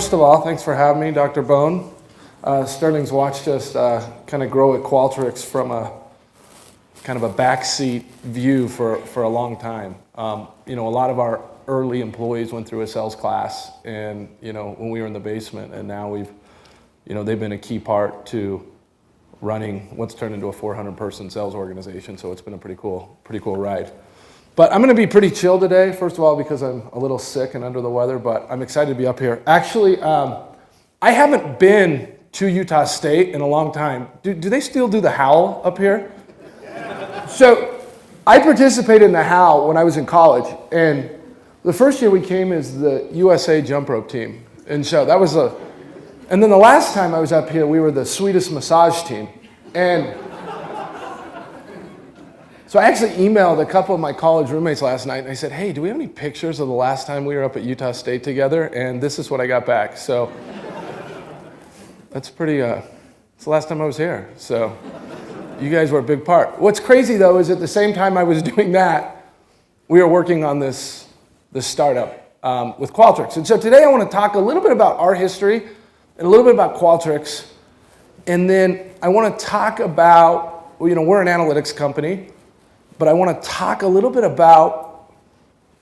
first of all, thanks for having me, Dr. Bone. Sterling's watched us kind of grow at Qualtrics from a kind of a backseat view for a long time. A lot of our early employees went through a sales class, and when we were in the basement, and now they've been a key part to running what's turned into a 400-person sales organization. So it's been a pretty cool ride. But I'm going to be pretty chill today, first of all, because I'm a little sick and under the weather, but I'm excited to be up here. Actually, I haven't been to Utah State in a long time. Do they still do the howl up here? So I participated in the howl when I was in college, and the first year we came as the USA jump rope team. And so that was and then the last time I was up here, we were the sweetest massage team. And so I actually emailed a couple of my college roommates last night, and I said, hey, do we have any pictures of the last time we were up at Utah State together? And this is what I got back. So that's it's the last time I was here. So you guys were a big part. What's crazy, though, is at the same time I was doing that, we were working on this startup with Qualtrics. And so today I want to talk a little bit about our history and a little bit about Qualtrics. And then I want to talk about, we're an analytics company, but I want to talk a little bit about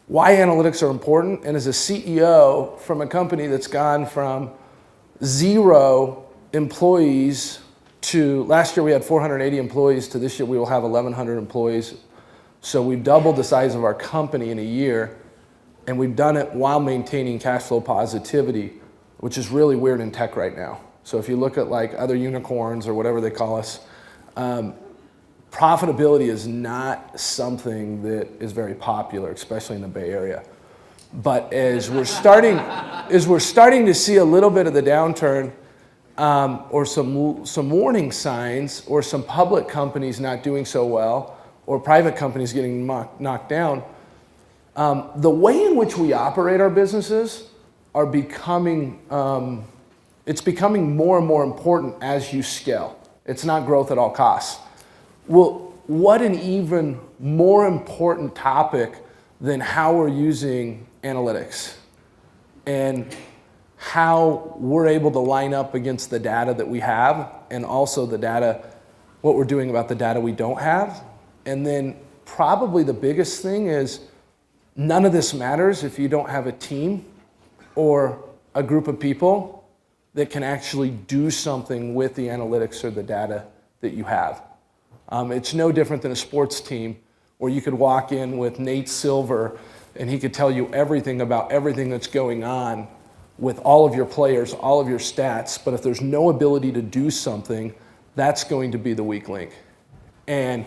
why analytics are important. And as a CEO from a company that's gone from 0 employees to, last year we had 480 employees, to this year we will have 1,100 employees. So we've doubled the size of our company in a year, and we've done it while maintaining cash flow positivity, which is really weird in tech right now. So if you look at like other unicorns or whatever they call us, profitability is not something that is very popular, especially in the Bay Area. But as we're starting to see a little bit of the downturn, or some warning signs, or some public companies not doing so well, or private companies getting knocked down, the way in which we operate our businesses are becoming, it's becoming more and more important as you scale. It's not growth at all costs. Well, what an even more important topic than how we're using analytics and how we're able to line up against the data that we have, and also what we're doing about the data we don't have. And then probably the biggest thing is none of this matters if you don't have a team or a group of people that can actually do something with the analytics or the data that you have. It's no different than a sports team where you could walk in with Nate Silver and he could tell you everything about everything that's going on with all of your players, all of your stats, but if there's no ability to do something, that's going to be the weak link. And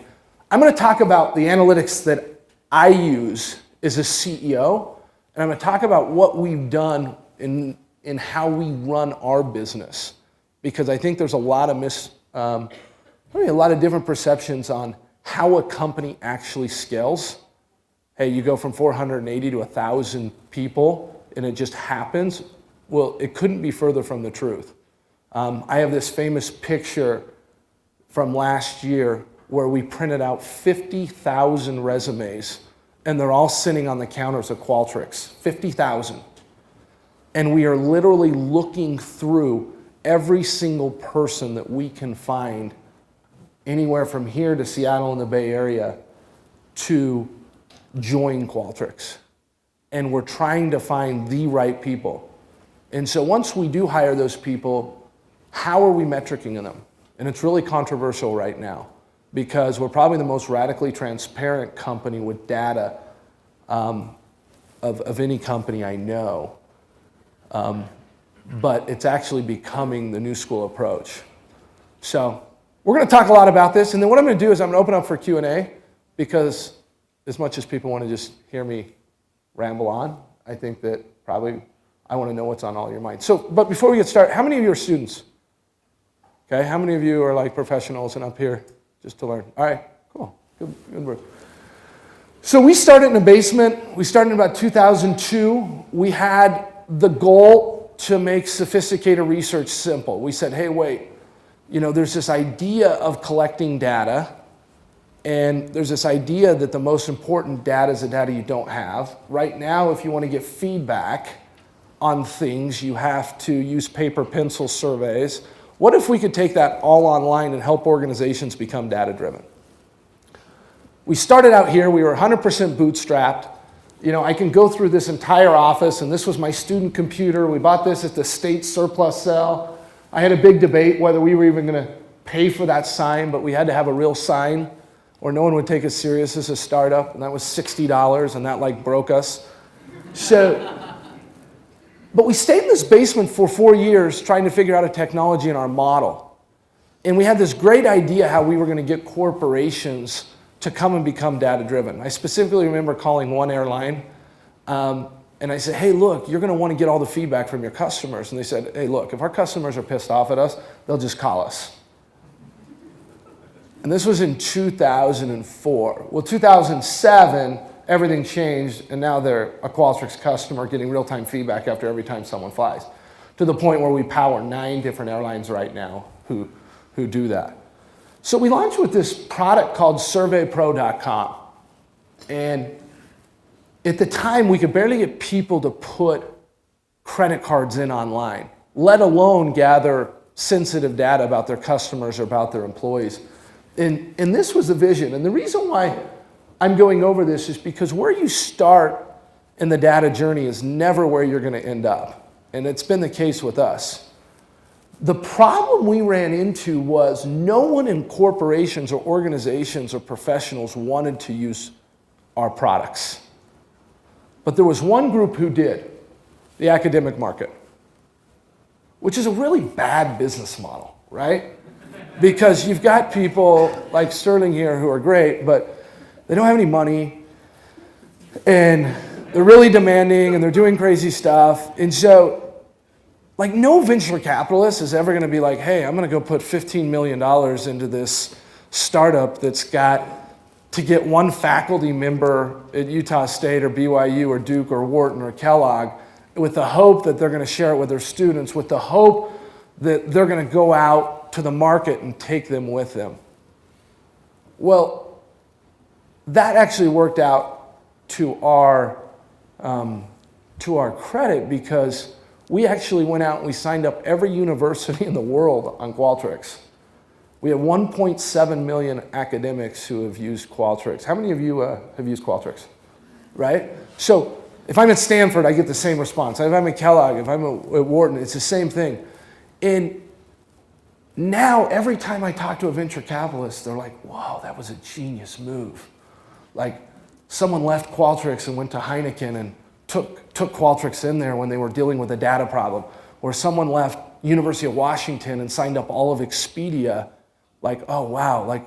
I'm going to talk about the analytics that I use as a CEO, and I'm going to talk about what we've done in how we run our business, because I think there's a lot of a lot of different perceptions on how a company actually scales. Hey, you go from 480 to 1,000 people, and it just happens. Well, it couldn't be further from the truth. I have this famous picture from last year where we printed out 50,000 resumes, and they're all sitting on the counters of Qualtrics, 50,000. And we are literally looking through every single person that we can find anywhere from here to Seattle in the Bay Area to join Qualtrics. And we're trying to find the right people. And so once we do hire those people, how are we metricing them? And it's really controversial right now because we're probably the most radically transparent company with data of any company I know. But it's actually becoming the new school approach. So we're going to talk a lot about this, and then what I'm going to do is I'm going to open up for Q&A, because as much as people want to just hear me ramble on, I think that probably I want to know what's on all your minds. So, but before we get started, how many of you are students? Okay, how many of you are like professionals and up here just to learn? All right, cool, good work. So we started in a basement. We started in about 2002. We had the goal to make sophisticated research simple. We said, hey, wait, there's this idea of collecting data, and there's this idea that the most important data is the data you don't have. Right now, if you want to get feedback on things. You have to use paper pencil surveys. What if we could take that all online and help organizations become data-driven? We started out here, we were 100% bootstrapped. I can go through this entire office, and this was my student computer. We bought this at the state surplus sale. I had a big debate whether we were even going to pay for that sign, but we had to have a real sign or no one would take us serious as a startup, and that was $60, and that broke us. But we stayed in this basement for 4 years trying to figure out a technology in our model. And we had this great idea how we were going to get corporations to come and become data-driven. I specifically remember calling one airline, and I said, hey, look, you're going to want to get all the feedback from your customers. And they said, hey, look, if our customers are pissed off at us, they'll just call us. And this was in 2004. Well, 2007, everything changed, and now they're a Qualtrics customer getting real-time feedback after every time someone flies, to the point where we power 9 different airlines right now who do that. So we launched with this product called surveypro.com. And at the time, we could barely get people to put credit cards in online, let alone gather sensitive data about their customers or about their employees. And this was the vision. And the reason why I'm going over this is because where you start in the data journey is never where you're going to end up. And it's been the case with us. The problem we ran into was no one in corporations or organizations or professionals wanted to use our products. But there was one group who did, the academic market, which is a really bad business model, right? Because you've got people like Sterling here who are great, but they don't have any money, and they're really demanding, and they're doing crazy stuff. And so, no venture capitalist is ever going to be like, hey, I'm going to go put $15 million into this startup that's got to get one faculty member at Utah State or BYU or Duke or Wharton or Kellogg with the hope that they're going to share it with their students, with the hope that they're going to go out to the market and take them with them. Well, that actually worked out to our credit, because we actually went out and we signed up every university in the world on Qualtrics. We have 1.7 million academics who have used Qualtrics. How many of you have used Qualtrics? Right? So if I'm at Stanford, I get the same response. If I'm at Kellogg, if I'm at Wharton, it's the same thing. And now, every time I talk to a venture capitalist, they're like, wow, that was a genius move. Someone left Qualtrics and went to Heineken and took Qualtrics in there when they were dealing with a data problem. Or someone left University of Washington and signed up all of Expedia. Oh, wow,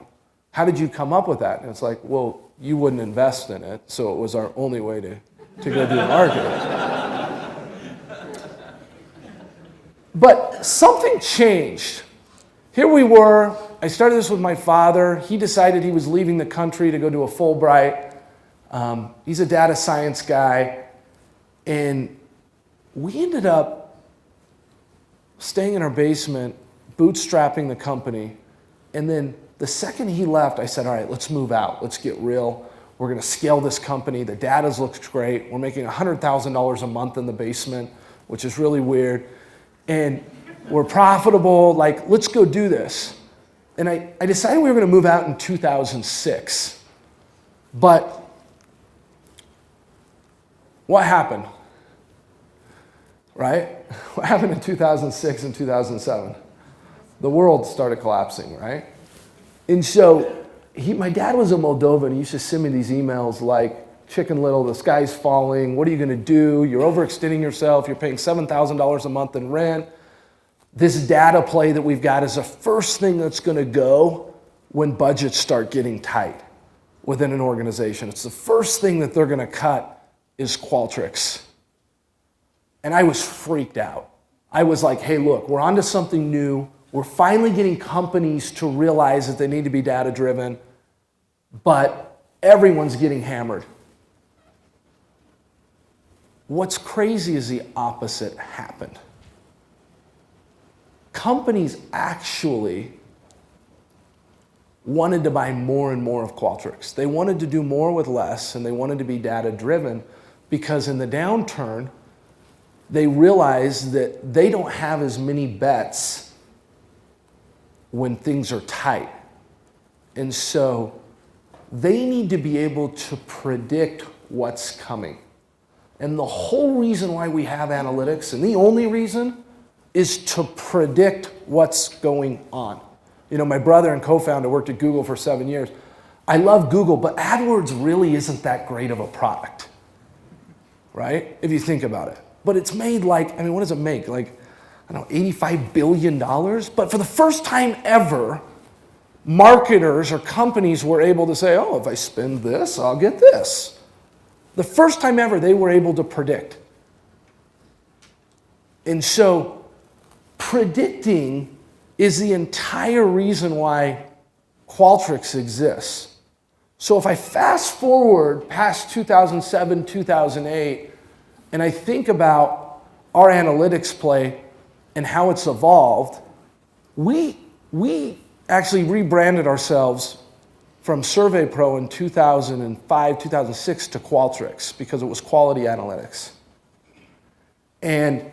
how did you come up with that? And it's well, you wouldn't invest in it, so it was our only way to go do marketing. But something changed. Here we were, I started this with my father. He decided he was leaving the country to go to a Fulbright. He's a data science guy. And we ended up staying in our basement, bootstrapping the company. And then the second he left, I said, all right, let's move out. Let's get real. We're going to scale this company. The data looks great. We're making $100,000 a month in the basement, which is really weird. And we're profitable, let's go do this. And I decided we were going to move out in 2006. But what happened? Right? What happened in 2006 and 2007? The world started collapsing, right? And so my dad was a Moldovan. He used to send me these emails like, Chicken Little, the sky's falling. What are you going to do? You're overextending yourself. You're paying $7,000 a month in rent. This data play that we've got is the first thing that's going to go when budgets start getting tight within an organization. It's the first thing that they're going to cut is Qualtrics. And I was freaked out. I was like, hey, look, we're onto something new. We're finally getting companies to realize that they need to be data-driven, but everyone's getting hammered. What's crazy is the opposite happened. Companies actually wanted to buy more and more of Qualtrics. They wanted to do more with less, and they wanted to be data-driven, because in the downturn, they realize that they don't have as many bets when things are tight. And so they need to be able to predict what's coming. And the whole reason why we have analytics, and the only reason, is to predict what's going on. You know, my brother and co-founder worked at Google for 7 years. I love Google, but AdWords really isn't that great of a product, right? If you think about it. But it's made like, I mean, what does it make? Like, I don't know, $85 billion? But for the first time ever, marketers or companies were able to say, oh, if I spend this, I'll get this. The first time ever they were able to predict. And so predicting is the entire reason why Qualtrics exists. So if I fast forward past 2007, 2008, and I think about our analytics play and how it's evolved, we actually rebranded ourselves from SurveyPro in 2005, 2006 to Qualtrics because it was quality analytics. And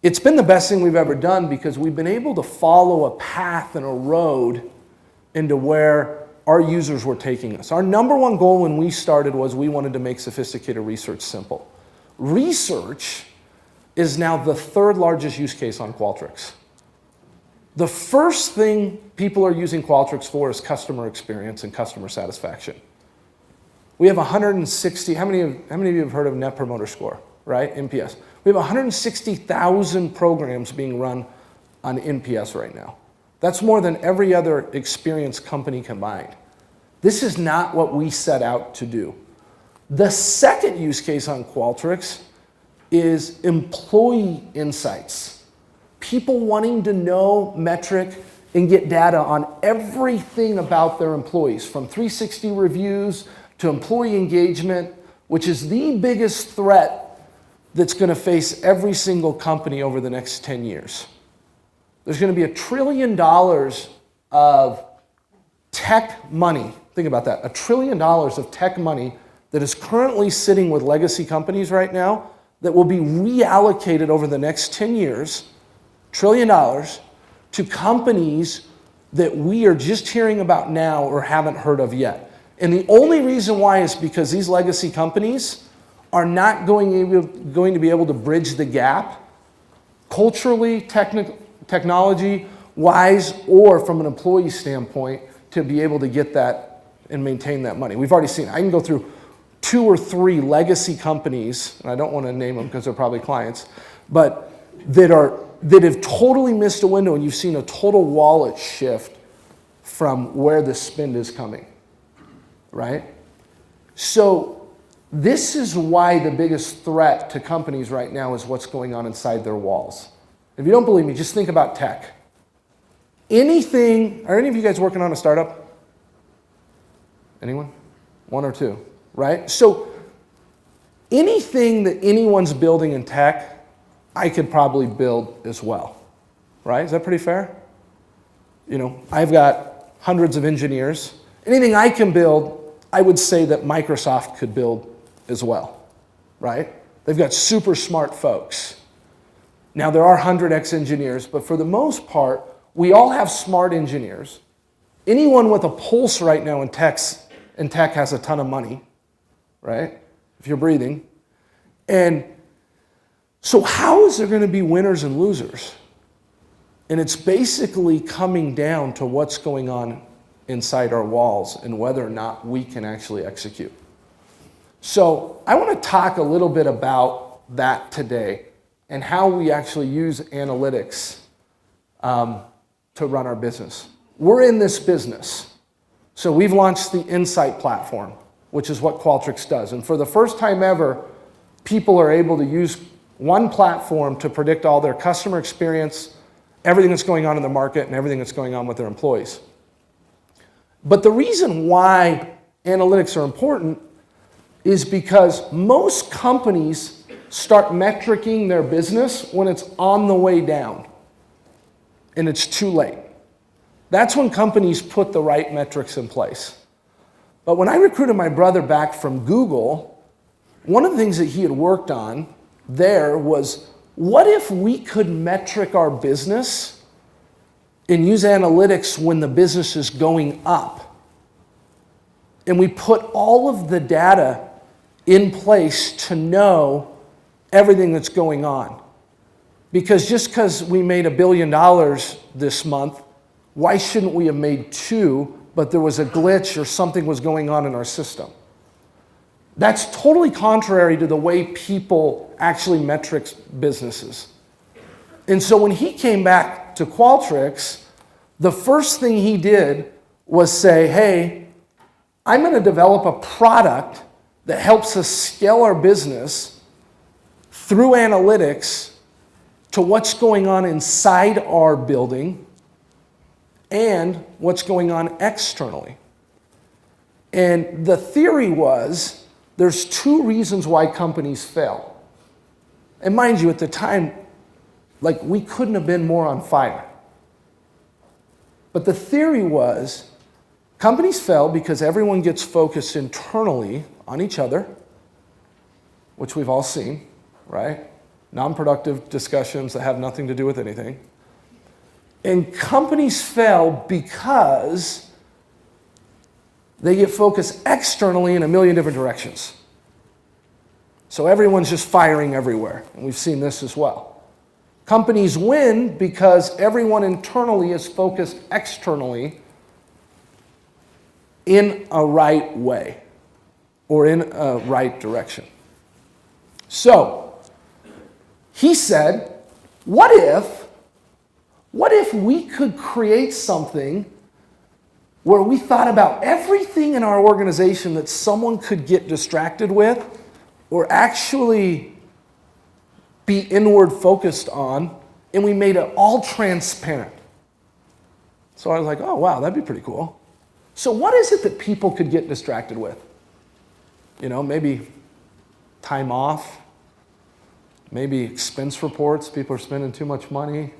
it's been the best thing we've ever done because we've been able to follow a path and a road into where our users were taking us. Our number one goal when we started was we wanted to make sophisticated research simple. Research is now the third largest use case on Qualtrics. The first thing people are using Qualtrics for is customer experience and customer satisfaction. We have 160, how many of you have heard of Net Promoter Score, right? NPS. We have 160,000 programs being run on NPS right now. That's more than every other experience company combined. This is not what we set out to do. The second use case on Qualtrics is employee insights. People wanting to know, metric, and get data on everything about their employees, from 360 reviews to employee engagement, which is the biggest threat that's going to face every single company over the next 10 years. There's going to be $1 trillion of tech money. Think about that. $1 trillion of tech money that is currently sitting with legacy companies right now that will be reallocated over the next 10 years, $1 trillion, to companies that we are just hearing about now or haven't heard of yet. And the only reason why is because these legacy companies are not going to be able to bridge the gap culturally, technology-wise, or from an employee standpoint to be able to get that and maintain that money. We've already seen it. I can go through 2 or 3 legacy companies, and I don't want to name them because they're probably clients, but that have totally missed a window, and you've seen a total wallet shift from where the spend is coming, right? So this is why the biggest threat to companies right now is what's going on inside their walls. If you don't believe me, just think about tech. Anything, are any of you guys working on a startup? Anyone? 1 or 2, right? So anything that anyone's building in tech, I could probably build as well, right? Is that pretty fair? You know, I've got hundreds of engineers. Anything I can build, I would say that Microsoft could build as well, right? They've got super smart folks. Now, there are 100x engineers, but for the most part, we all have smart engineers. Anyone with a pulse right now in tech has a ton of money, right? If you're breathing. And so how is there going to be winners and losers? And it's basically coming down to what's going on inside our walls and whether or not we can actually execute. So I want to talk a little bit about that today and how we actually use analytics to run our business. We're in this business. So we've launched the Insight platform, which is what Qualtrics does. And for the first time ever, people are able to use one platform to predict all their customer experience, everything that's going on in the market, and everything that's going on with their employees. But the reason why analytics are important is because most companies start metricing their business when it's on the way down and it's too late. That's when companies put the right metrics in place. But when I recruited my brother back from Google, one of the things that he had worked on there was what if we could metric our business and use analytics when the business is going up? And we put all of the data in place to know everything that's going on. Because just because we made $1 billion this month, why shouldn't we have made 2, but there was a glitch or something was going on in our system? That's totally contrary to the way people actually metric businesses. And so when he came back to Qualtrics, the first thing he did was say, hey, I'm going to develop a product that helps us scale our business through analytics to what's going on inside our building and what's going on externally. And the theory was there's 2 reasons why companies fail. And mind you, at the time, like, we couldn't have been more on fire. But the theory was companies fail because everyone gets focused internally on each other, which we've all seen, right? Non-productive discussions that have nothing to do with anything. And companies fail because they get focused externally in a million different directions. So everyone's just firing everywhere, and we've seen this as well. Companies win because everyone internally is focused externally in a right way or in a right direction. So he said, what if we could create something where we thought about everything in our organization that someone could get distracted with or actually be inward focused on, and we made it all transparent. So I was like, oh wow, that'd be pretty cool. So what is it that people could get distracted with? You know, maybe time off, maybe expense reports, people are spending too much money,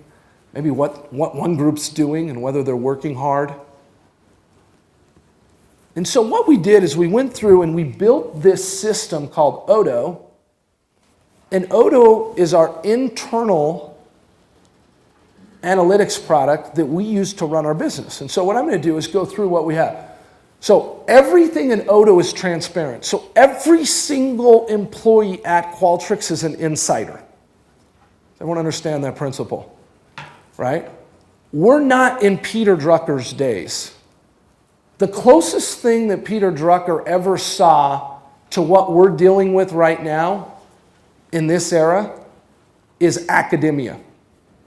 maybe what one group's doing and whether they're working hard. And so what we did is we went through and we built this system called Odo. And Odo is our internal analytics product that we use to run our business. And so what I'm going to do is go through what we have. So everything in Odo is transparent. So every single employee at Qualtrics is an insider. Does everyone understand that principle? Right? We're not in Peter Drucker's days. The closest thing that Peter Drucker ever saw to what we're dealing with right now in this era is academia.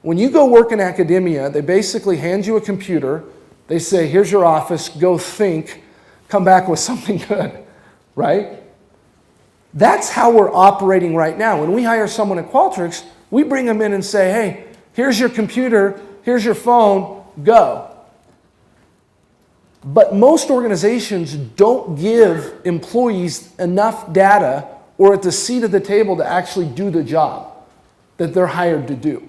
When you go work in academia, they basically hand you a computer. They say, here's your office, go think, come back with something good, right? That's how we're operating right now. When we hire someone at Qualtrics, we bring them in and say, hey, here's your computer, here's your phone, go. But most organizations don't give employees enough data or at the seat of the table to actually do the job that they're hired to do.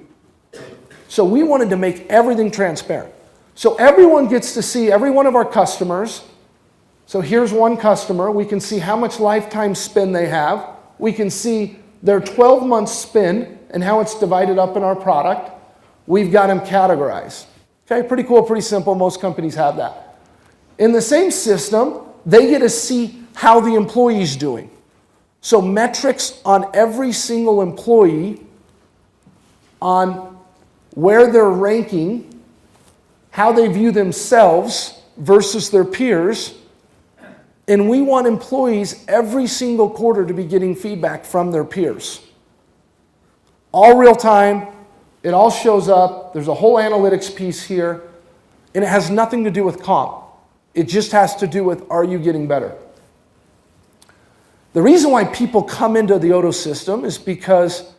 So we wanted to make everything transparent. So everyone gets to see every one of our customers. So here's one customer. We can see how much lifetime spend they have. We can see their 12-month spend and how it's divided up in our product. We've got them categorized. Okay, pretty cool, pretty simple. Most companies have that. In the same system, they get to see how the employee's doing. So metrics on every single employee, on where they're ranking, how they view themselves versus their peers. And we want employees every single quarter to be getting feedback from their peers. All real time, it all shows up. There's a whole analytics piece here, and it has nothing to do with comp. It just has to do with, are you getting better? The reason why people come into the Odo system is because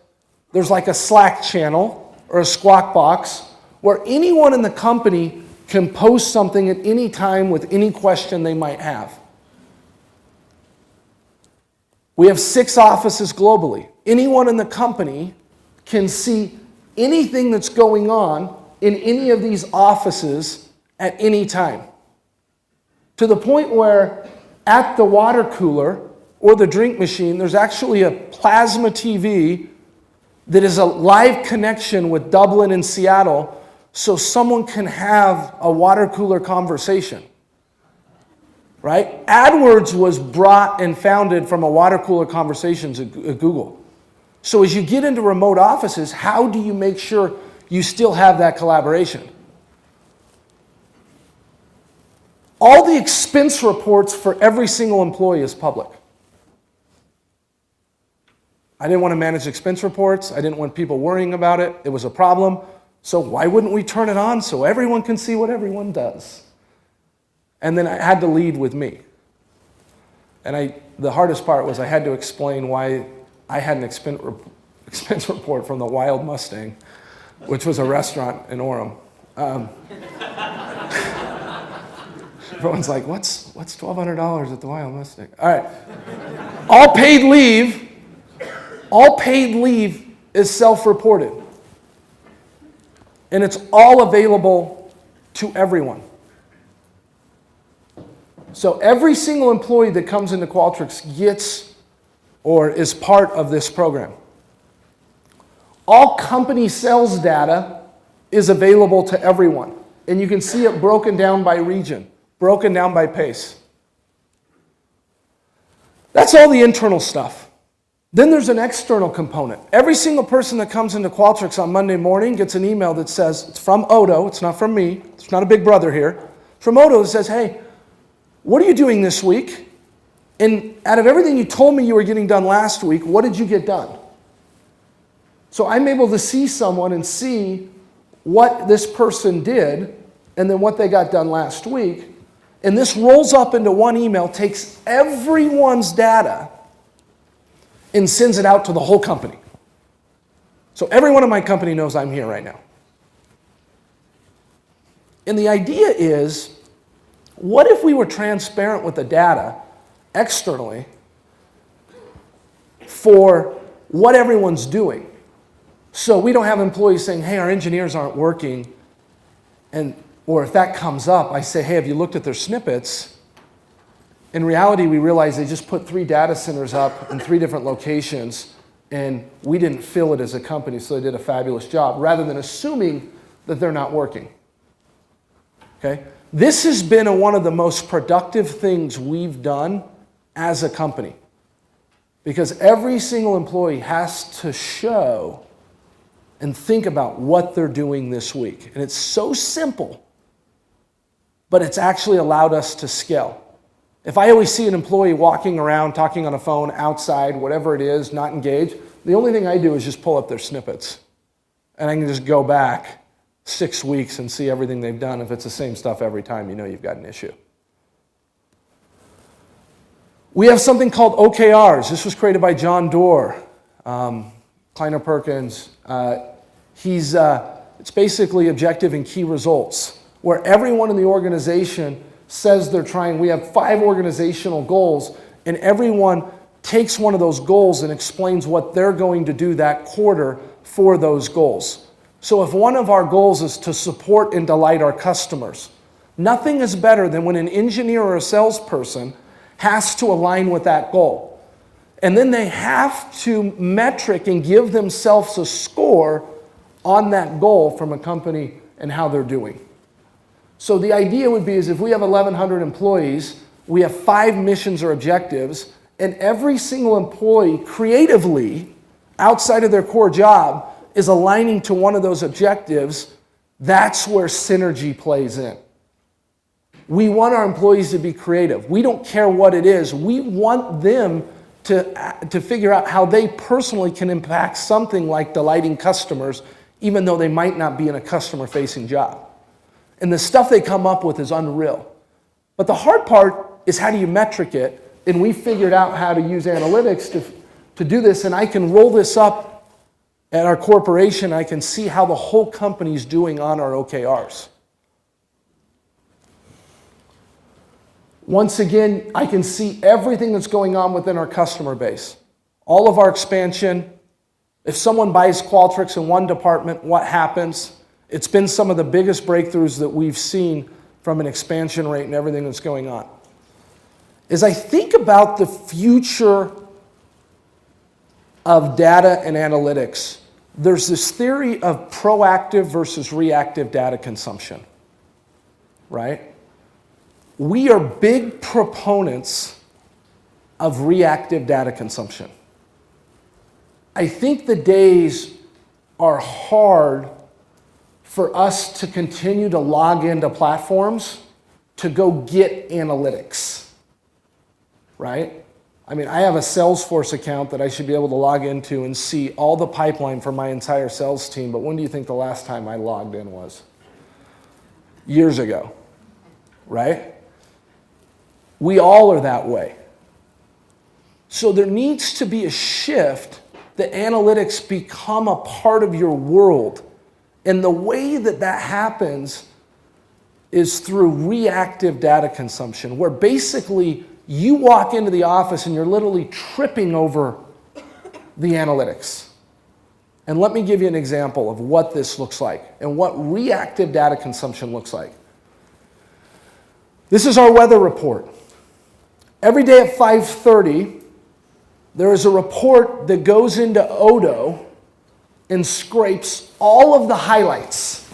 there's like a Slack channel or a Squawk box where anyone in the company can post something at any time with any question they might have. We have 6 offices globally. Anyone in the company can see anything that's going on in any of these offices at any time. To the point where at the water cooler or the drink machine, there's actually a plasma TV that is a live connection with Dublin and Seattle so someone can have a water cooler conversation, right? AdWords was brought and founded from a water cooler conversations at Google. So as you get into remote offices, how do you make sure you still have that collaboration? All the expense reports for every single employee is public. I didn't want to manage expense reports. I didn't want people worrying about it. It was a problem. So why wouldn't we turn it on so everyone can see what everyone does? And then I had to lead with me. And the hardest part was I had to explain why I had an expense report from the Wild Mustang, which was a restaurant in Orem. Everyone's like, what's $1,200 at the Wild Mustang? All right. All paid leave is self-reported. And it's all available to everyone. So every single employee that comes into Qualtrics gets or is part of this program. All company sales data is available to everyone. And you can see it broken down by region, broken down by pace. That's all the internal stuff. Then there's an external component. Every single person that comes into Qualtrics on Monday morning gets an email that says, it's from Odo, it's not from me, it's not a big brother here. From Odo that says, hey, what are you doing this week? And out of everything you told me you were getting done last week, what did you get done? So I'm able to see someone and see what this person did and then what they got done last week. And this rolls up into one email, takes everyone's data, and sends it out to the whole company. So everyone in my company knows I'm here right now. And the idea is, what if we were transparent with the data externally for what everyone's doing? So we don't have employees saying, hey, our engineers aren't working. Or if that comes up, I say, hey, have you looked at their snippets? In reality, we realize they just put 3 data centers up in 3 different locations, and we didn't fill it as a company, so they did a fabulous job, rather than assuming that they're not working. Okay? This has been one of the most productive things we've done as a company, because every single employee has to show and think about what they're doing this week. And it's so simple, but it's actually allowed us to scale. If I always see an employee walking around, talking on a phone, outside, whatever it is, not engaged, the only thing I do is just pull up their snippets. And I can just go back 6 weeks and see everything they've done. If it's the same stuff every time, you know you've got an issue. We have something called OKRs. This was created by John Doerr, Kleiner Perkins. It's basically objective and key results, where everyone in the organization says they're trying. We have 5 organizational goals, and everyone takes one of those goals and explains what they're going to do that quarter for those goals. So if one of our goals is to support and delight our customers, nothing is better than when an engineer or a salesperson has to align with that goal. And then they have to metric and give themselves a score on that goal from a company and how they're doing. So the idea would be is if we have 1,100 employees, we have 5 missions or objectives, and every single employee creatively, outside of their core job, is aligning to one of those objectives. That's where synergy plays in. We want our employees to be creative. We don't care what it is. We want them to figure out how they personally can impact something like delighting customers, even though they might not be in a customer-facing job. And the stuff they come up with is unreal. But the hard part is how do you metric it? And we figured out how to use analytics to do this, and I can roll this up at our corporation. I can see how the whole company's doing on our OKRs. Once again, I can see everything that's going on within our customer base. All of our expansion. If someone buys Qualtrics in one department, what happens? It's been some of the biggest breakthroughs that we've seen from an expansion rate and everything that's going on. As I think about the future of data and analytics, there's this theory of proactive versus reactive data consumption, right? We are big proponents of reactive data consumption. I think the days are hard for us to continue to log into platforms to go get analytics, right? I mean, I have a Salesforce account that I should be able to log into and see all the pipeline for my entire sales team, but when do you think the last time I logged in was? Years ago, right? We all are that way. So there needs to be a shift that analytics become a part of your world. And the way that that happens is through reactive data consumption, where basically you walk into the office and you're literally tripping over the analytics. And let me give you an example of what this looks like and what reactive data consumption looks like. This is our weather report. Every day at 5:30, there is a report that goes into Odo and scrapes all of the highlights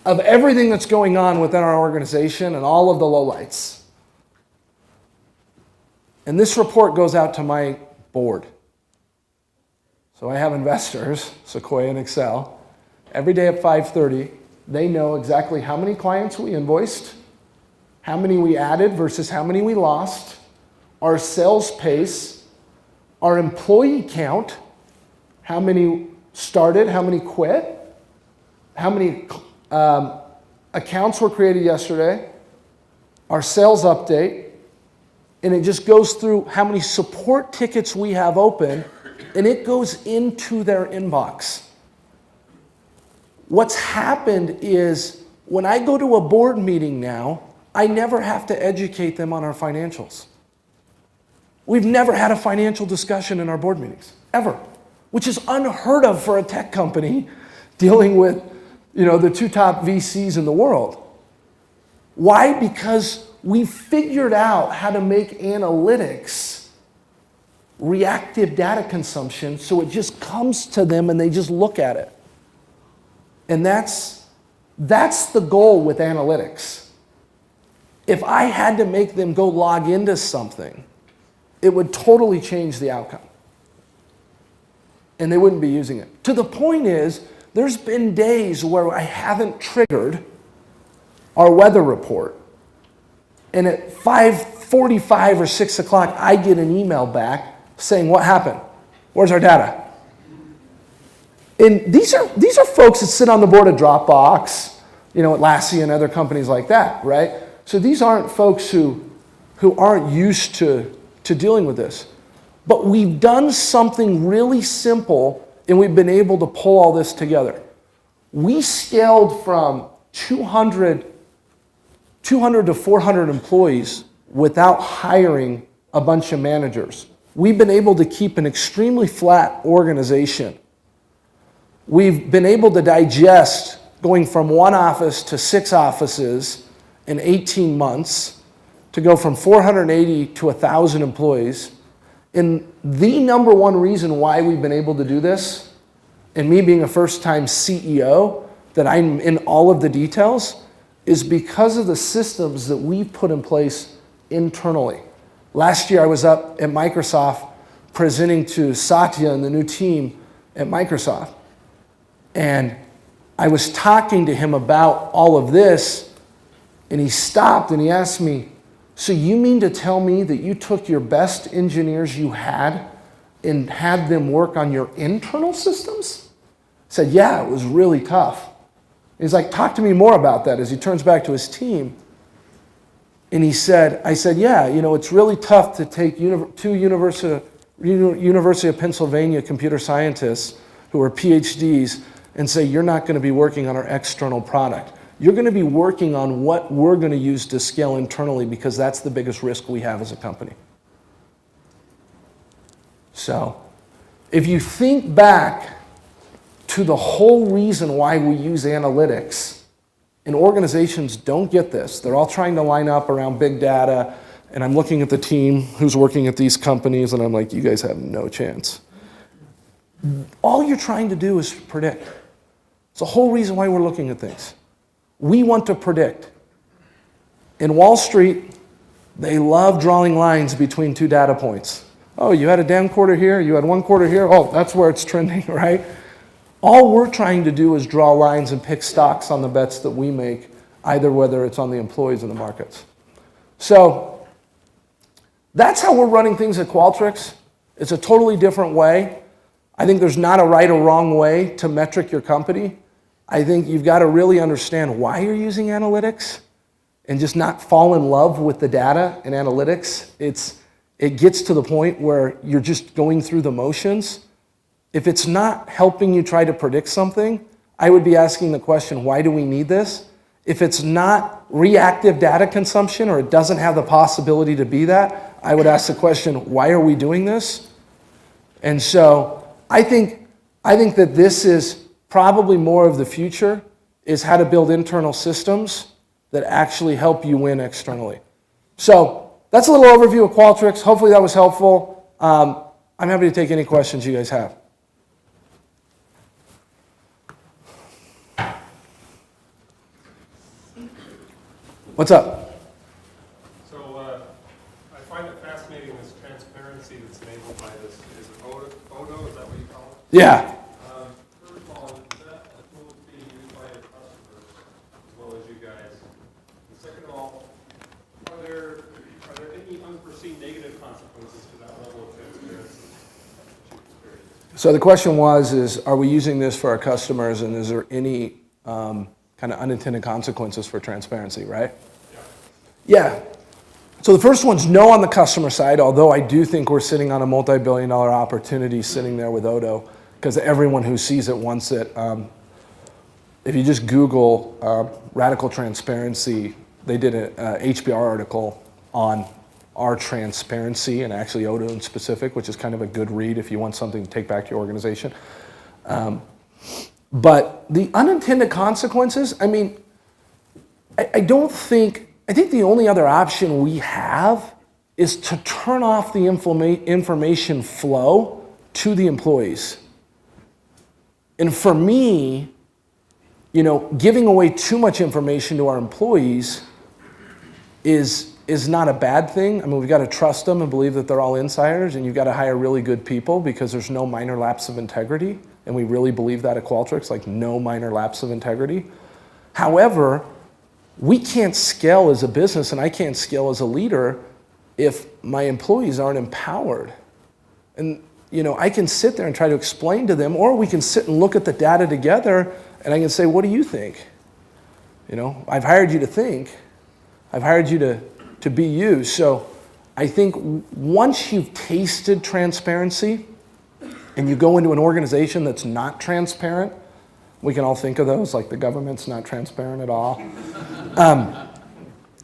of everything that's going on within our organization and all of the lowlights. And this report goes out to my board. So I have investors, Sequoia and Accel. Every day at 5:30, they know exactly how many clients we invoiced, how many we added versus how many we lost, our sales pace, our employee count, how many started, how many quit, how many accounts were created yesterday, our sales update, and it just goes through how many support tickets we have open, and it goes into their inbox. What's happened is when I go to a board meeting now, I never have to educate them on our financials. We've never had a financial discussion in our board meetings, ever, which is unheard of for a tech company dealing with, the two top VCs in the world. Why? Because we figured out how to make analytics reactive data consumption, so it just comes to them and they just look at it. And that's the goal with analytics. If I had to make them go log into something, it would totally change the outcome. And they wouldn't be using it. To the point is, there's been days where I haven't triggered our weather report. And at 5:45 or 6 o'clock, I get an email back saying, what happened? Where's our data? And these are folks that sit on the board of Dropbox, at Lassie and other companies like that, right? So these aren't folks who aren't used to dealing with this. But we've done something really simple, and we've been able to pull all this together. We scaled from 200 to 400 employees without hiring a bunch of managers. We've been able to keep an extremely flat organization. We've been able to digest going from one office to 6 offices in 18 months, to go from 480 to 1,000 employees. And the number one reason why we've been able to do this, and me being a first-time CEO, that I'm in all of the details, is because of the systems that we've put in place internally. Last year I was up at Microsoft presenting to Satya and the new team at Microsoft. And I was talking to him about all of this, and he stopped and he asked me, so you mean to tell me that you took your best engineers you had and had them work on your internal systems? I said, yeah, it was really tough. He's like, talk to me more about that, as he turns back to his team. And I said, yeah, it's really tough to take two University of Pennsylvania computer scientists who are PhDs and say, you're not going to be working on our external product. You're going to be working on what we're going to use to scale internally, because that's the biggest risk we have as a company. So, if you think back to the whole reason why we use analytics, and organizations don't get this, they're all trying to line up around big data, and I'm looking at the team who's working at these companies, and I'm like, you guys have no chance. All you're trying to do is predict. It's the whole reason why we're looking at things. We want to predict. In Wall Street, they love drawing lines between two data points. Oh, you had a down quarter here, you had one quarter here, oh, that's where it's trending, right? All we're trying to do is draw lines and pick stocks on the bets that we make, either whether it's on the employees or the markets. So that's how we're running things at Qualtrics. It's a totally different way. I think there's not a right or wrong way to metric your company. I think you've got to really understand why you're using analytics and just not fall in love with the data and analytics. It gets to the point where you're just going through the motions. If it's not helping you try to predict something, I would be asking the question, why do we need this? If it's not reactive data consumption or it doesn't have the possibility to be that, I would ask the question, why are we doing this? And so I think that this is probably more of the future, is how to build internal systems that actually help you win externally. So that's a little overview of Qualtrics. Hopefully that was helpful. I'm happy to take any questions you guys have. What's up? So I find it fascinating, this transparency that's enabled by this. Is it Odo? Is that what you call it? Yeah. First of all, is that a tool that's being used by your customers as well as you guys? And second of all, are there any unforeseen negative consequences to that level of transparency that you've experienced? So the question was, are we using this for our customers, and is there any kind of unintended consequences for transparency, right? Yeah. So the first one's no on the customer side, although I do think we're sitting on a multi-billion-dollar opportunity sitting there with Odo, because everyone who sees it wants it. If you just Google radical transparency, they did an HBR article on our transparency, and actually Odo in specific, which is kind of a good read if you want something to take back to your organization. But the unintended consequences, I mean, I think the only other option we have is to turn off the information flow to the employees. And for me, giving away too much information to our employees is not a bad thing. I mean, we've got to trust them and believe that they're all insiders, and you've got to hire really good people because there's no minor lapse of integrity. And we really believe that at Qualtrics, like no minor lapse of integrity. However, we can't scale as a business, and I can't scale as a leader if my employees aren't empowered. And I can sit there and try to explain to them, or we can sit and look at the data together, and I can say, what do you think? I've hired you to think. I've hired you to be you. So I think once you've tasted transparency, and you go into an organization that's not transparent, we can all think of those, like the government's not transparent at all,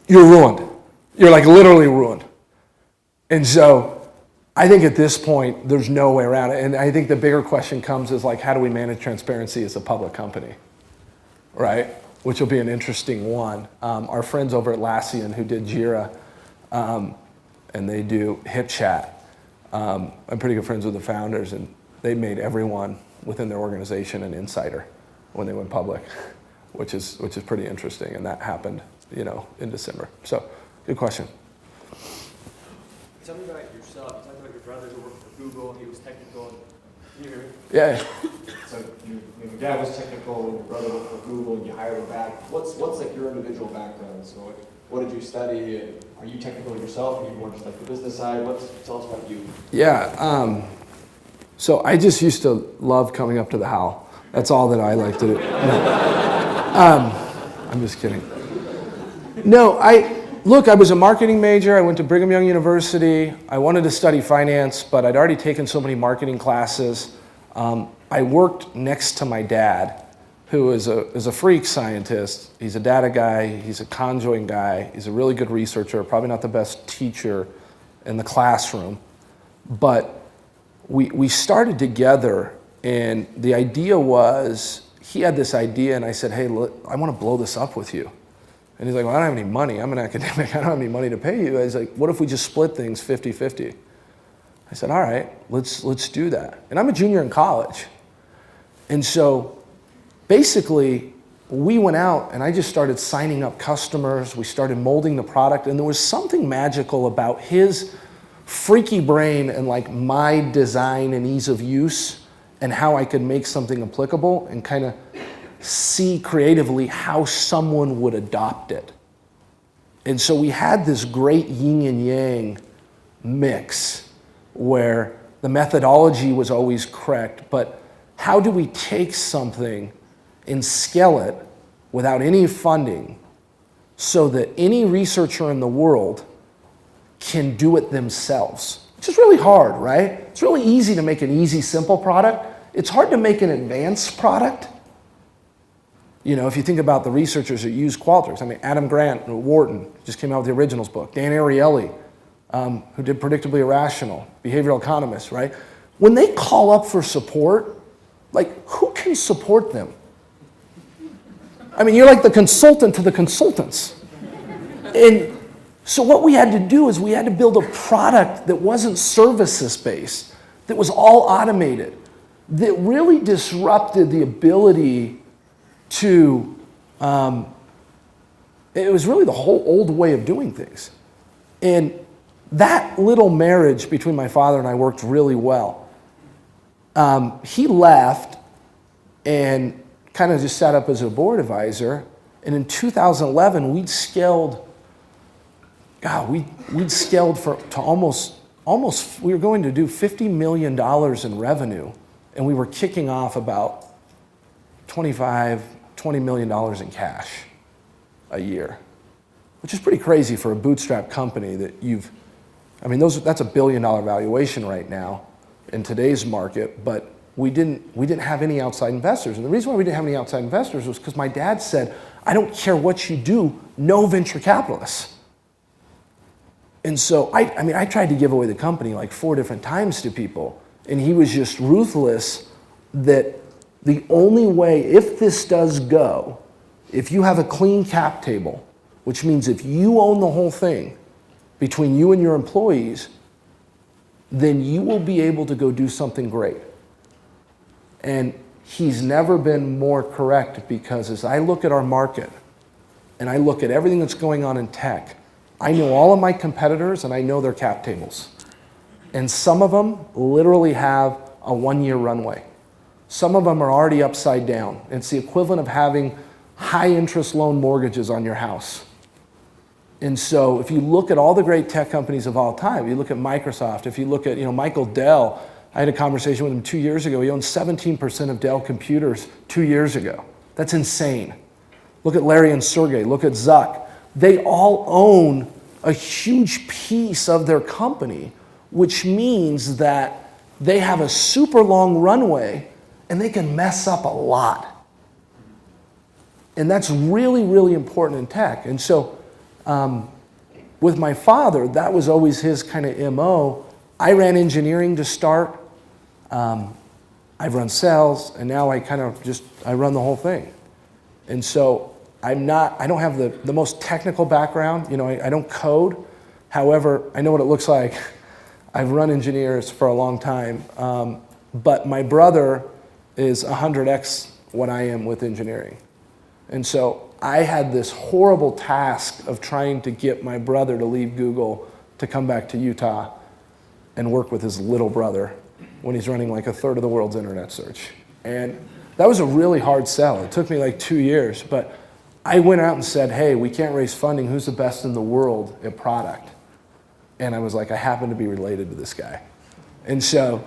you're ruined. You're like literally ruined. And so I think at this point, there's no way around it. And I think the bigger question comes is like, how do we manage transparency as a public company, right? Which will be an interesting one. Our friends over at Atlassian who did Jira, and they do HipChat, I'm pretty good friends with the founders, and they made everyone within their organization an insider when they went public, which is pretty interesting, and that happened, in December. So, good question. Tell me about yourself. You talked about your brother who worked for Google. He was technical. Can you hear me? Yeah. So your dad was technical, and your brother worked for Google, and you hired him back. What's like your individual background? So what did you study? And are you technical yourself? Are you more just like the business side? Tell us about you. Yeah. So I just used to love coming up to the HAL. That's all that I like to do. No. I'm just kidding. No, I was a marketing major. I went to Brigham Young University. I wanted to study finance, but I'd already taken so many marketing classes. I worked next to my dad, who is a freak scientist. He's a data guy. He's a conjoint guy. He's a really good researcher, probably not the best teacher in the classroom. But we started together, and the idea was, he had this idea, and I said, hey, look, I want to blow this up with you. And he's like, well, I don't have any money. I'm an academic. I don't have any money to pay you. I was like, what if we just split things 50-50? I said, all right, let's do that. And I'm a junior in college. And so basically, we went out and I just started signing up customers. We started molding the product, and there was something magical about his freaky brain and like my design and ease of use and how I could make something applicable and kind of see creatively how someone would adopt it. And so we had this great yin and yang mix where the methodology was always correct, but how do we take something and scale it without any funding so that any researcher in the world can do it themselves? Which is really hard, right? It's really easy to make an easy, simple product. It's hard to make an advanced product. You know, if you think about the researchers that use Qualtrics, I mean, Adam Grant at Wharton just came out with the originals book. Dan Ariely, who did Predictably Irrational, behavioral economist, right? When they call up for support, like, who can support them? I mean, you're like the consultant to the consultants. And so what we had to do is we had to build a product that wasn't services-based, that was all automated, that really disrupted the ability to, it was really the whole old way of doing things. And that little marriage between my father and I worked really well. He left and kind of just sat up as a board advisor. And in 2011, we'd scaled to almost, we were going to do $50 million in revenue, and we were kicking off about $20 million in cash a year, which is pretty crazy for a bootstrap company that that's $1 billion valuation right now in today's market, but we didn't have any outside investors. And the reason why we didn't have any outside investors was because my dad said, I don't care what you do, no venture capitalists. And so I tried to give away the company like 4 different times to people, and he was just ruthless that the only way, if this does go, if you have a clean cap table, which means if you own the whole thing between you and your employees, then you will be able to go do something great. And he's never been more correct, because as I look at our market and I look at everything that's going on in tech, I know all of my competitors and I know their cap tables. And some of them literally have a 1-year runway. Some of them are already upside down. It's the equivalent of having high interest loan mortgages on your house. And so if you look at all the great tech companies of all time, you look at Microsoft, if you look at Michael Dell, I had a conversation with him 2 years ago. He owned 17% of Dell computers 2 years ago. That's insane. Look at Larry and Sergey, look at Zuck. They all own a huge piece of their company, which means that they have a super long runway and they can mess up a lot. And that's really, really important in tech. And so with my father, that was always his kind of MO. I ran engineering to start. I've run sales, and now I run the whole thing. And so I don't have the most technical background. I don't code. However, I know what it looks like. I've run engineers for a long time. But my brother is 100x what I am with engineering. And so I had this horrible task of trying to get my brother to leave Google to come back to Utah and work with his little brother when he's running like 1/3 of the world's internet search. And that was a really hard sell. It took me like 2 years, but I went out and said, hey, we can't raise funding. Who's the best in the world at product? And I was like, I happen to be related to this guy. And so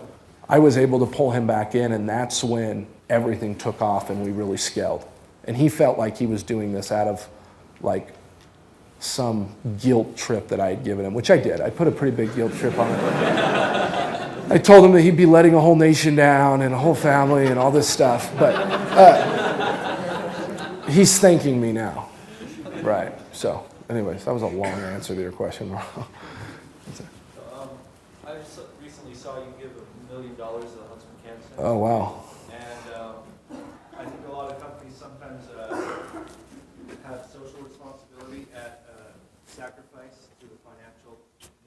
I was able to pull him back in, and that's when everything took off and we really scaled. And he felt like he was doing this out of like some guilt trip that I had given him, which I did. I put a pretty big guilt trip on it. I told him that he'd be letting a whole nation down and a whole family and all this stuff, but he's thanking me now. Right, so anyways, that was a long answer to your question. I recently saw you give $1 million to the Huntsman Cancer Center. Oh, wow. And I think a lot of companies sometimes have social responsibility at sacrifice to the financial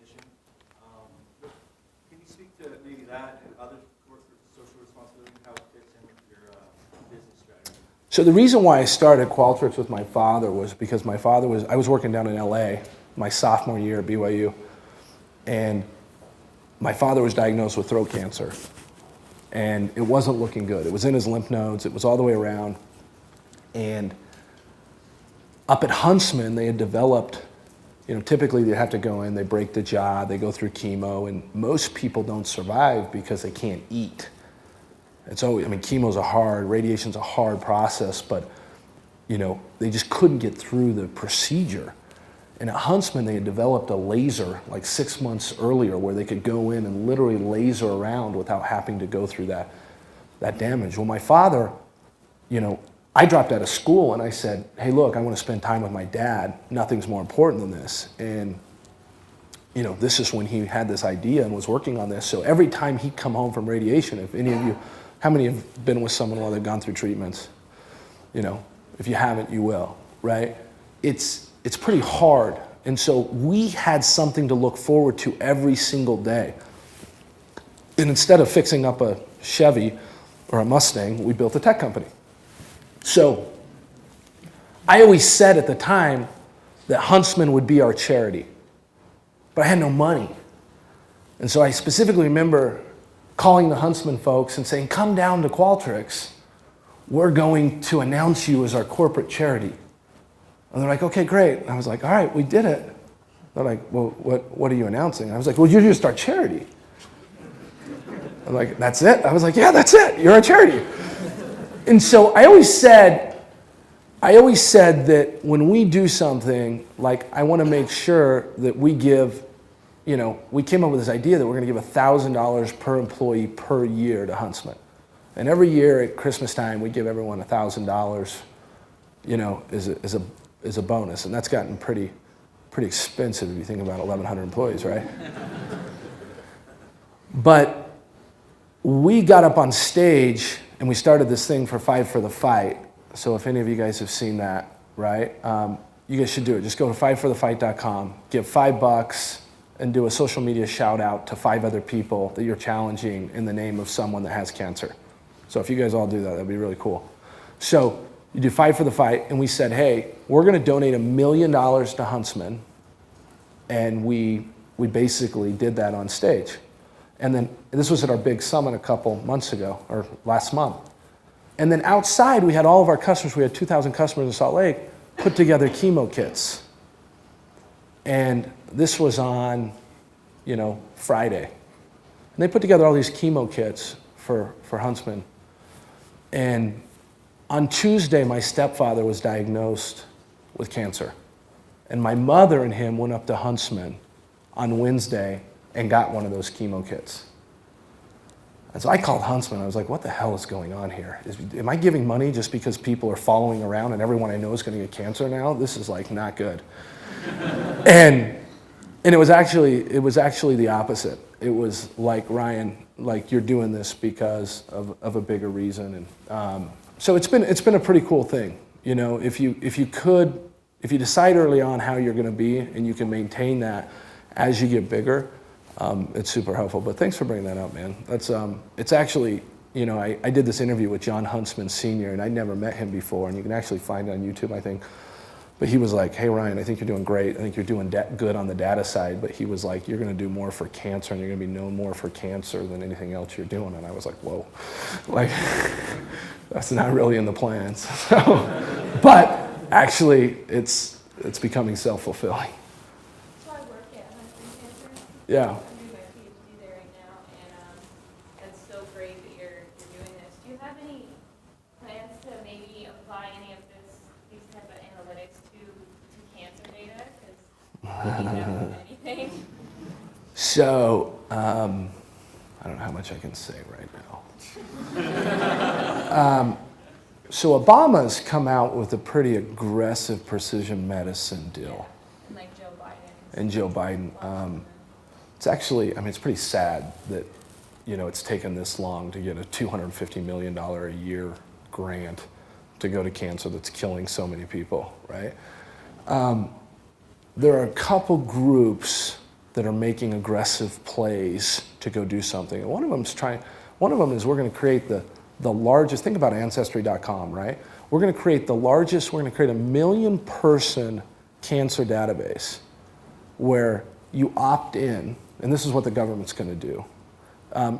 mission. Can you speak that and other corporate social responsibility, how it fits in with your business strategy? So the reason why I started Qualtrics with my father was because I was working down in LA my sophomore year at BYU, and my father was diagnosed with throat cancer, and it wasn't looking good. It was in his lymph nodes, it was all the way around, and up at Huntsman, they had developed, typically they have to go in, they break the jaw, they go through chemo, and most people don't survive because they can't eat. Chemo's radiation's a hard process, but, they just couldn't get through the procedure. And at Huntsman, they had developed a laser like 6 months earlier where they could go in and literally laser around without having to go through that damage. Well, my father, I dropped out of school and I said, hey, look, I want to spend time with my dad. Nothing's more important than this. And, this is when he had this idea and was working on this. So every time he'd come home from radiation, if any of you, how many have been with someone while they've gone through treatments? If you haven't, you will, right? It's pretty hard. And so we had something to look forward to every single day. And instead of fixing up a Chevy or a Mustang, we built a tech company. So I always said at the time that Huntsman would be our charity, but I had no money. And so I specifically remember calling the Huntsman folks and saying, come down to Qualtrics. We're going to announce you as our corporate charity. And they're like, okay, great. And I was like, all right, we did it. They're like, well, what are you announcing? And I was like, well, you're just our charity. I'm like, that's it? I was like, yeah, that's it. You're our charity. And so I always said that when we do something, like I want to make sure that we give, we came up with this idea that we're going to give $1,000 per employee per year to Huntsman. And every year at Christmas time, we give everyone $1,000, as a bonus. And that's gotten pretty expensive if you think about 1,100 employees, right? But we got up on stage and we started this thing for Five for the Fight. So if any of you guys have seen that, right? You guys should do it. Just go to fiveforthefight.com, give $5, and do a social media shout out to 5 other people that you're challenging in the name of someone that has cancer. So if you guys all do that, that'd be really cool. So you do Five for the Fight, and we said, hey, we're going to donate $1 million to Huntsman, and we basically did that on stage. And then this was at our big summit a couple months ago, or last month. And then outside, we had all of our customers, we had 2,000 customers in Salt Lake, put together chemo kits. And this was on, Friday. And they put together all these chemo kits for Huntsman. And on Tuesday, my stepfather was diagnosed with cancer. And my mother and him went up to Huntsman on Wednesday and got one of those chemo kits. And so I called Huntsman. I was like, what the hell is going on here? Am I giving money just because people are following around and everyone I know is going to get cancer now? This is like not good. And it was actually the opposite. It was like, Ryan, like you're doing this because of a bigger reason. And so it's been a pretty cool thing. If you decide early on how you're going to be and you can maintain that as you get bigger, it's super helpful. But thanks for bringing that up, man. It's actually, I did this interview with John Huntsman Sr., and I'd never met him before, and you can actually find it on YouTube, I think. But he was like, hey, Ryan, I think you're doing great. I think you're doing good on the data side. But he was like, you're going to do more for cancer, and you're going to be known more for cancer than anything else you're doing. And I was like, whoa. Like, that's not really in the plans. So, but actually, it's becoming self-fulfilling. So I work at Huntsman Cancer. Yeah. I'm doing my PhD there right now, and it's so great that you're doing this. Do you have any plans to maybe apply any of these type of analytics to cancer data? Because you don't know anything. So, I don't know how much I can say right now. So Obama's come out with a pretty aggressive precision medicine deal. And like Joe Biden. And Joe Biden. It's actually, it's pretty sad that, it's taken this long to get a $250 million a year grant to go to cancer that's killing so many people, right? There are a couple groups that are making aggressive plays to go do something. And one of them is we're going to create the largest, think about Ancestry.com, right? We're going to create the largest, we're going to create a 1 million person cancer database where you opt in, and this is what the government's going to do.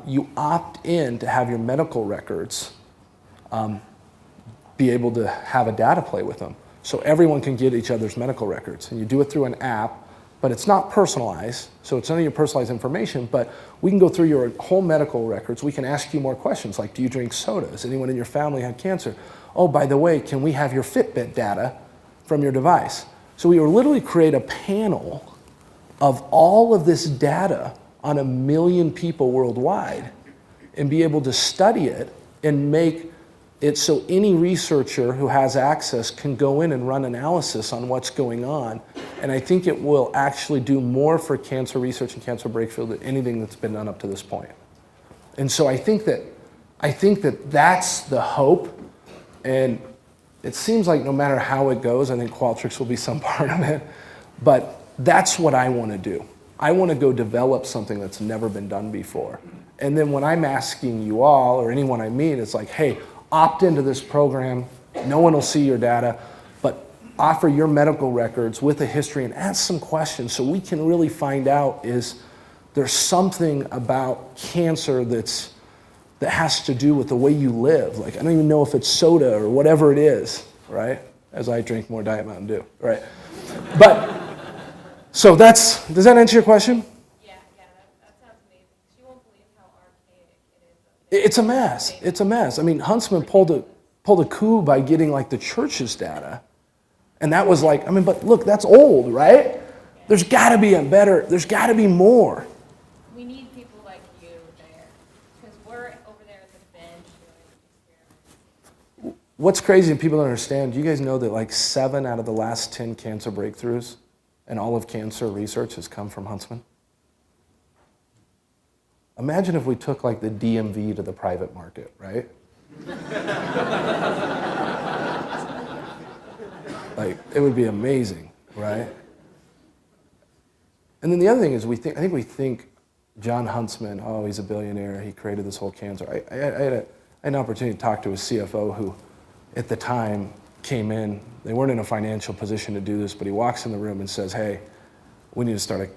You opt in to have your medical records be able to have a data play with them. So everyone can get each other's medical records. And you do it through an app, but it's not personalized, so it's none of your personalized information, but we can go through your whole medical records. We can ask you more questions, like, do you drink soda? Has anyone in your family had cancer? Oh, by the way, can we have your Fitbit data from your device? So we will literally create a panel of all of this data on 1 million people worldwide and be able to study it and make it so any researcher who has access can go in and run analysis on what's going on. And I think it will actually do more for cancer research and cancer breakthrough than anything that's been done up to this point. And so I think that that's the hope. And it seems like no matter how it goes, I think Qualtrics will be some part of it. But that's what I want to do. I want to go develop something that's never been done before. And then when I'm asking you all or anyone I meet, it's like, hey, opt into this program. No one will see your data, but offer your medical records with a history and ask some questions so we can really find out is there's something about cancer that has to do with the way you live. Like, I don't even know if it's soda or whatever it is, right? As I drink more Diet Mountain Dew, right? But, so does that answer your question? Yeah, that sounds amazing. You won't believe how archaic it is. It's a mess. It's a mess. I mean, Huntsman pulled a coup by getting like the church's data. And that was like, I mean, but look, that's old, right? There's got to be there's got to be more. We need people like you there, because we're over there at the bench doing experiments. What's crazy and people don't understand, do you guys know that like 7 out of the last 10 cancer breakthroughs and all of cancer research has come from Huntsman? Imagine if we took like the DMV to the private market, right? Like, it would be amazing, right? And then the other thing is I think we think John Huntsman, oh, he's a billionaire, he created this whole cancer. I had an opportunity to talk to a CFO who, at the time, came in. They weren't in a financial position to do this, but he walks in the room and says, hey, we need to start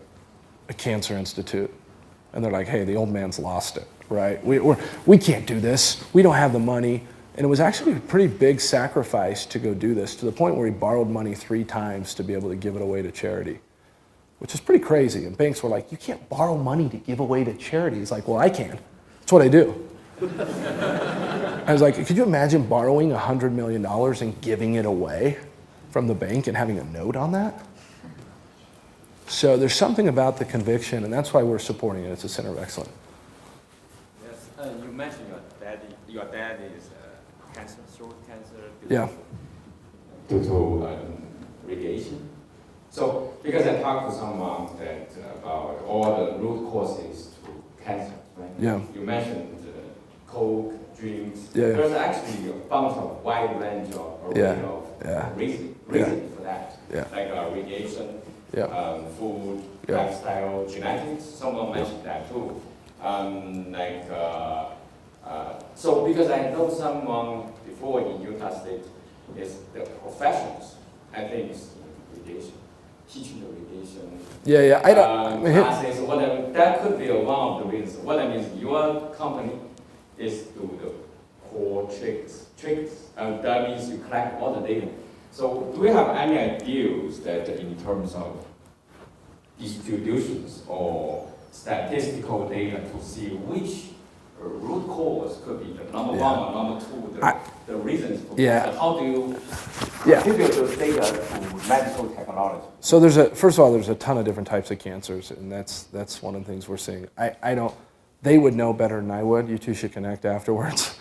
a cancer institute. And they're like, hey, the old man's lost it, right? We can't do this. We don't have the money. And it was actually a pretty big sacrifice to go do this, to the point where he borrowed money 3 times to be able to give it away to charity, which is pretty crazy. And banks were like, you can't borrow money to give away to charity. He's like, well, I can. That's what I do. I was like, could you imagine borrowing $100 million and giving it away from the bank and having a note on that? So there's something about the conviction, and that's why we're supporting it. It's a center of excellence. Yes, you mentioned your dad is cancer, throat cancer. Yeah. Due to radiation. So, because I talked to someone that about all the root causes to cancer, right? Yeah. You mentioned coke, drinks. Yeah. There's actually a bunch of wide range of reason for that. Yeah. Like radiation, food, lifestyle, genetics. Someone mentioned that too. So because I know someone before in Utah State is the professionals, I think it's radiation, teaching the radiation. Yeah. I don't. Classes, whatever. That could be one of the reasons. What I mean is your company is do the Qualtrics, and that means you collect all the data. So do we have any ideas that in terms of distributions or statistical data to see which root cause could be the number one or number two, the reasons for cancer? How do you contribute those data to medical technology? So first of all, there's a ton of different types of cancers, and that's one of the things we're seeing. They would know better than I would. You two should connect afterwards,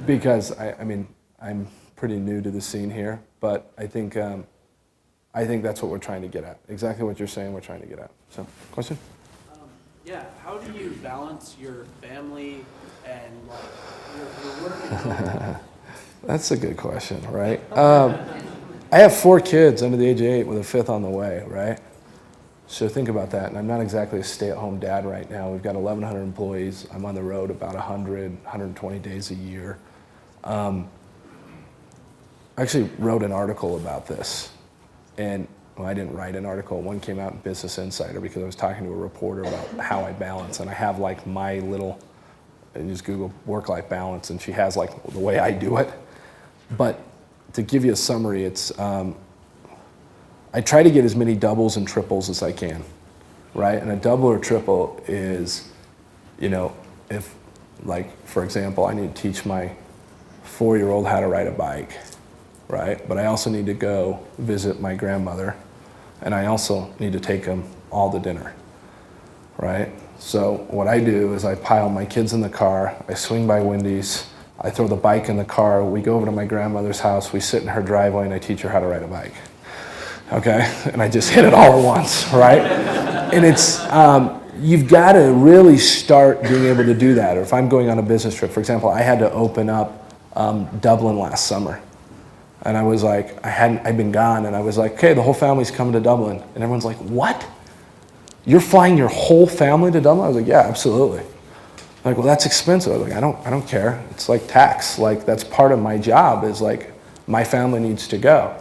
because I'm pretty new to the scene here, but I think that's what we're trying to get at. Exactly what you're saying, we're trying to get at. So, question? How do you balance your family and your work? That's a good question, right? I have 4 kids under the age of 8 with a 5th on the way, right? So think about that. And I'm not exactly a stay-at-home dad right now. We've got 1,100 employees. I'm on the road about 120 days a year. I actually wrote an article about this. And well, I didn't write an article. One came out in Business Insider because I was talking to a reporter about how I balance. And I have like my little, I just Google work-life balance, and she has like the way I do it. But to give you a summary, it's, I try to get as many doubles and triples as I can, right? And a double or triple is, you know, if, like, for example, I need to teach my 4-year-old how to ride a bike, right? But I also need to go visit my grandmother, and I also need to take them all to dinner, right? So what I do is I pile my kids in the car, I swing by Wendy's, I throw the bike in the car, we go over to my grandmother's house, we sit in her driveway, and I teach her how to ride a bike. Okay, and I just hit it all at once, right? And it's, you've got to really start being able to do that. Or if I'm going on a business trip, for example, I had to open up Dublin last summer. And I was like, I'd been gone, and I was like, okay, the whole family's coming to Dublin. And everyone's like, what? You're flying your whole family to Dublin? I was like, yeah, absolutely. I'm like, well, that's expensive. I was like, I don't care. It's like tax. Like, that's part of my job is like, my family needs to go.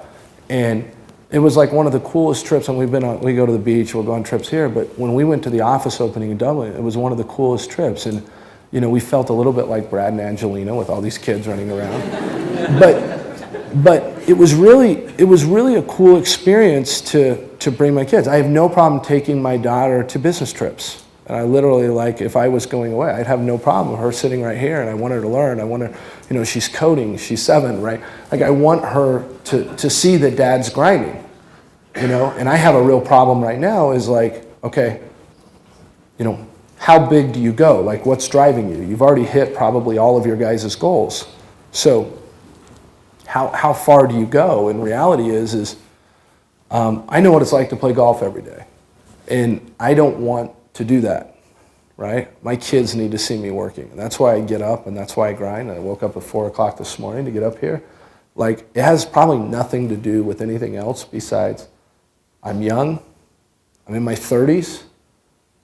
And it was like one of the coolest trips, and we go to the beach, we'll go on trips here, but when we went to the office opening in Dublin, it was one of the coolest trips. And, you know, we felt a little bit like Brad and Angelina with all these kids running around. But it was really a cool experience to bring my kids. I have no problem taking my daughter to business trips. And I literally, like, if I was going away, I'd have no problem with her sitting right here, and I want her to learn. I want her, you know, she's coding, she's 7, right? Like, I want her to see that dad's grinding, you know? And I have a real problem right now is like, okay, you know, how big do you go? Like, what's driving you? You've already hit probably all of your guys' goals. So how far do you go? And reality is I know what it's like to play golf every day. And I don't want to do that, right? My kids need to see me working. And that's why I get up, and that's why I grind. And I woke up at 4 o'clock this morning to get up here. Like, it has probably nothing to do with anything else besides I'm young, I'm in my 30s.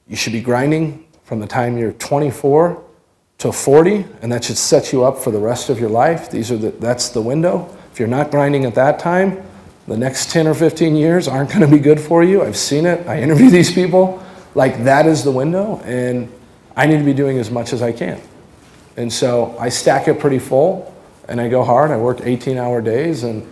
You should be grinding from the time you're 24 to 40, and that should set you up for the rest of your life. That's the window. If you're not grinding at that time, the next 10 or 15 years aren't going to be good for you. I've seen it. I interview these people. Like, that is the window, and I need to be doing as much as I can. And so I stack it pretty full, and I go hard. I work 18-hour days, and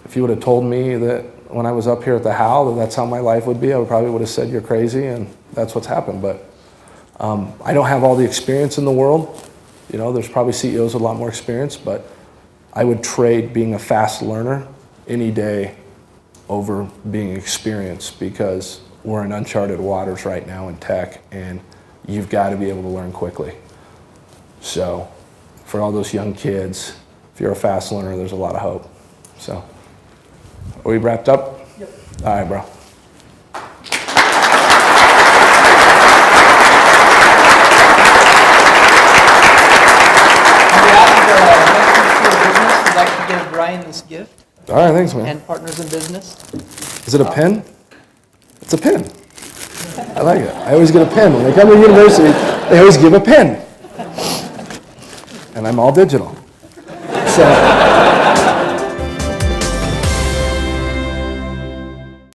if you would have told me that when I was up here at the Hal that that's how my life would be, I probably would have said you're crazy, and that's what's happened. But I don't have all the experience in the world. You know, there's probably CEOs with a lot more experience, but I would trade being a fast learner any day over being experienced, because we're in uncharted waters right now in tech, and you've got to be able to learn quickly. So for all those young kids, if you're a fast learner, there's a lot of hope. So are we wrapped up? Yep. All right, bro. I'd like to give Brian this gift. All right, thanks, man. And Partners in Business. Is it a pen? It's a pen. I like it. I always get a pen. When I come to university, they always give a pen. And I'm all digital. So